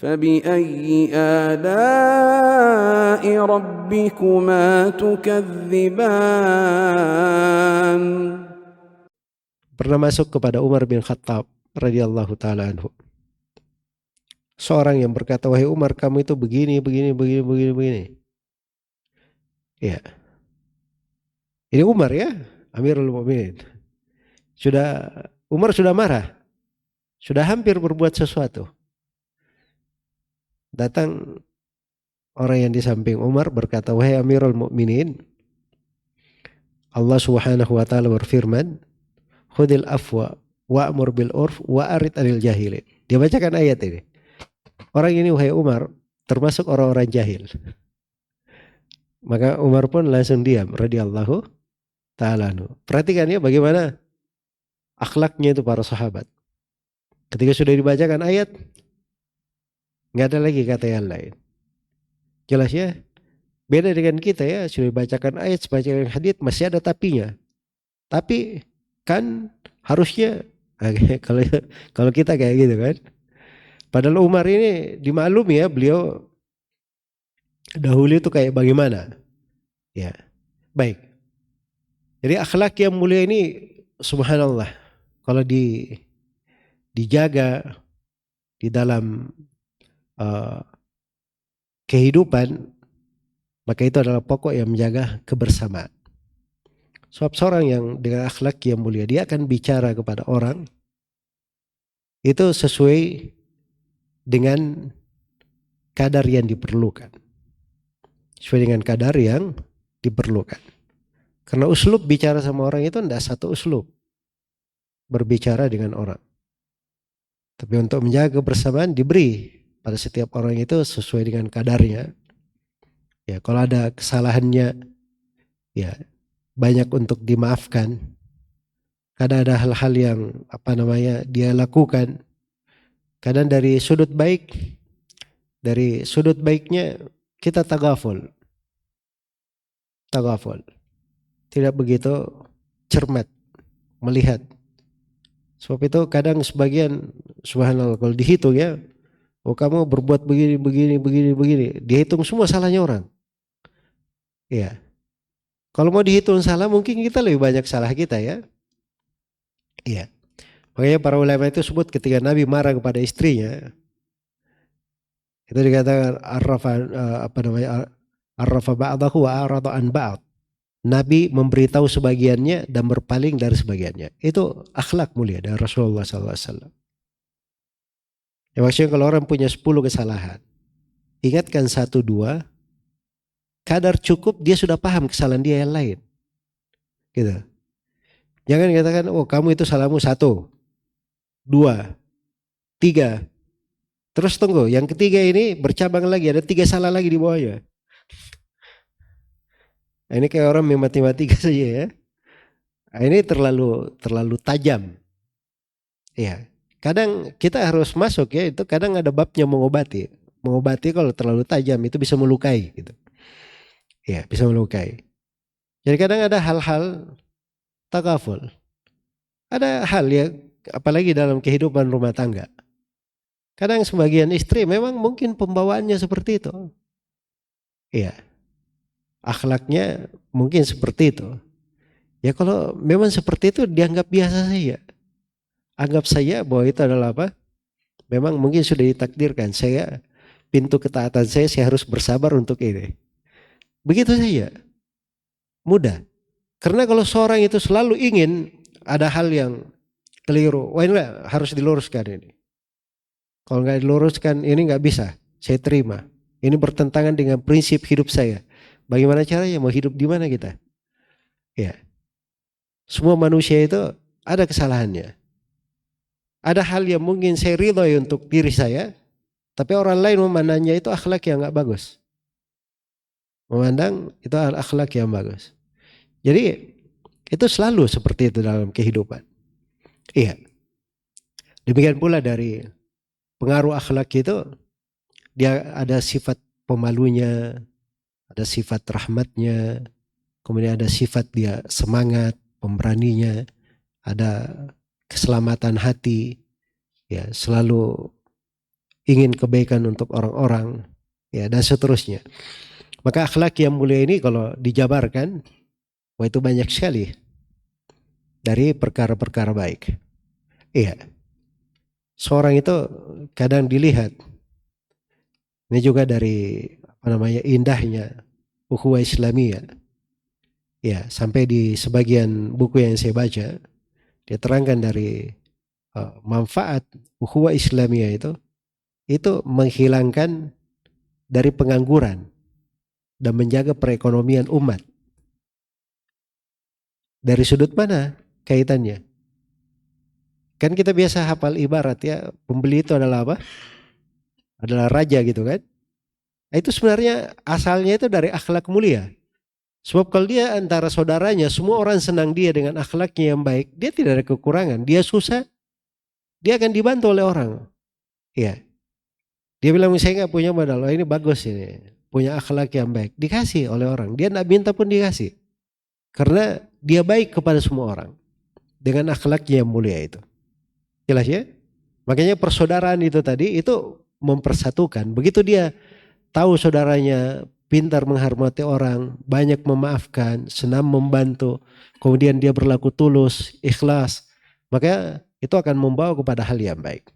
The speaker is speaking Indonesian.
فبأي آلاء ربكما تكذبان. Pernah masuk kepada Umar bin Khattab radhiyallahu taala anhu seorang yang berkata, wahai Umar, kamu itu begini. Ya, ini Umar ya, Amirul Mukminin. Umar sudah marah, sudah hampir berbuat sesuatu. Datang orang yang di samping Umar berkata, wahai Amirul Mukminin, Allah Subhanahu wa taala berfirman, khudil afwa wa'mur bil urf wa'arid anil jahilin. Dia bacakan ayat ini. Orang ini, wahai Umar, termasuk orang-orang jahil. Maka Umar pun langsung diam radhiyallahu ta'ala anhu. Perhatikan ya bagaimana akhlaknya itu para sahabat. Ketika sudah dibacakan ayat, nggak ada lagi kata yang lain. Jelas ya? Beda dengan kita ya, sudah dibacakan ayat, sebagian hadits masih ada tapinya. Tapi kan harusnya kalau kita kayak gitu kan. Padahal Umar ini dimaklumi ya, beliau dahulu itu kayak bagaimana. Ya, baik. Jadi akhlak yang mulia ini subhanallah, kalau dijaga di dalam kehidupan, maka itu adalah pokok yang menjaga kebersamaan. Sebab seorang yang dengan akhlak yang mulia, dia akan bicara kepada orang itu sesuai dengan kadar yang diperlukan. Sesuai dengan kadar yang diperlukan. Karena uslub bicara sama orang itu tidak satu uslub berbicara dengan orang. Tapi untuk menjaga kebersamaan diberi pada setiap orang itu sesuai dengan kadarnya. Ya, kalau ada kesalahannya, ya banyak untuk dimaafkan. Kadang ada hal-hal yang dia lakukan. Kadang dari sudut baiknya kita tagaful. Tidak begitu cermat melihat. Sebab itu kadang sebagian subhanallah kalau dihitung ya, oh kamu berbuat begini, dihitung semua salahnya orang. Ya. Kalau mau dihitung salah, mungkin kita lebih banyak salah kita ya. Iya. Makanya para ulama itu sebut ketika Nabi marah kepada istrinya, itu dikatakan arrafa ba'dahu wa arada an ba'd. Nabi memberitahu sebagiannya dan berpaling dari sebagiannya. Itu akhlak mulia dari Rasulullah SAW. Ya, maksudnya kalau orang punya 10 kesalahan, ingatkan 1-2, kadar cukup dia sudah paham kesalahan dia yang lain. Gitu. Jangan katakan, oh kamu itu salahmu 1, 2, 3. Terus tunggu, yang ketiga ini bercabang lagi, ada 3 salah lagi di bawahnya. Nah, ini kayak orang main matematika saja ya. Nah, ini terlalu tajam. Ya, kadang kita harus masuk ya, itu kadang ada babnya mengobati. Mengobati kalau terlalu tajam itu bisa melukai gitu. Ya, bisa melukai. Jadi kadang ada hal-hal takaful. Ada hal ya, apalagi dalam kehidupan rumah tangga. Kadang sebagian istri memang mungkin pembawaannya seperti itu. Iya. Akhlaknya mungkin seperti itu. Ya kalau memang seperti itu dianggap biasa saja. Anggap saja bahwa itu adalah apa? Memang mungkin sudah ditakdirkan. Pintu ketaatan saya harus bersabar untuk ini. Begitu saja. Mudah. Karena kalau seorang itu selalu ingin ada hal yang keliru. Wah ini harus diluruskan ini. Kalau nggak diluruskan ini nggak bisa. Saya terima. Ini bertentangan dengan prinsip hidup saya. Bagaimana caranya? Mau hidup di mana kita? Ya. Semua manusia itu ada kesalahannya. Ada hal yang mungkin saya ridhoi untuk diri saya, tapi orang lain memandangnya itu akhlak yang nggak bagus. Memandang itu akhlak yang bagus. Jadi itu selalu seperti itu dalam kehidupan. Iya. Demikian pula dari pengaruh akhlak itu, dia ada sifat pemalunya, ada sifat rahmatnya, kemudian ada sifat dia semangat, pemberaninya, ada keselamatan hati, ya selalu ingin kebaikan untuk orang-orang, ya, dan seterusnya. Maka akhlak yang mulia ini kalau dijabarkan, wah itu banyak sekali dari perkara-perkara baik. Iya, seorang itu kadang dilihat, ini juga dari indahnya ukhuwah Islamiyah. Ya, sampai di sebagian buku yang saya baca, dia terangkan dari manfaat ukhuwah Islamiyah itu menghilangkan dari pengangguran dan menjaga perekonomian umat. Dari sudut mana kaitannya? Kan kita biasa hafal ibarat ya, pembeli itu adalah apa? Adalah raja gitu kan. Nah, itu sebenarnya asalnya itu dari akhlak mulia. Sebab kalau dia antara saudaranya, semua orang senang dia dengan akhlaknya yang baik, dia tidak ada kekurangan. Dia susah, dia akan dibantu oleh orang. Iya. Dia bilang saya nggak punya modal, oh ini bagus ini, punya akhlak yang baik, dikasih oleh orang. Dia nggak minta pun dikasih, karena dia baik kepada semua orang dengan akhlaknya yang mulia itu. Jelas ya? Makanya persaudaraan itu tadi itu mempersatukan. Begitu dia tahu saudaranya pintar menghormati orang, banyak memaafkan, senang membantu, kemudian dia berlaku tulus, ikhlas, maka itu akan membawa kepada hal yang baik.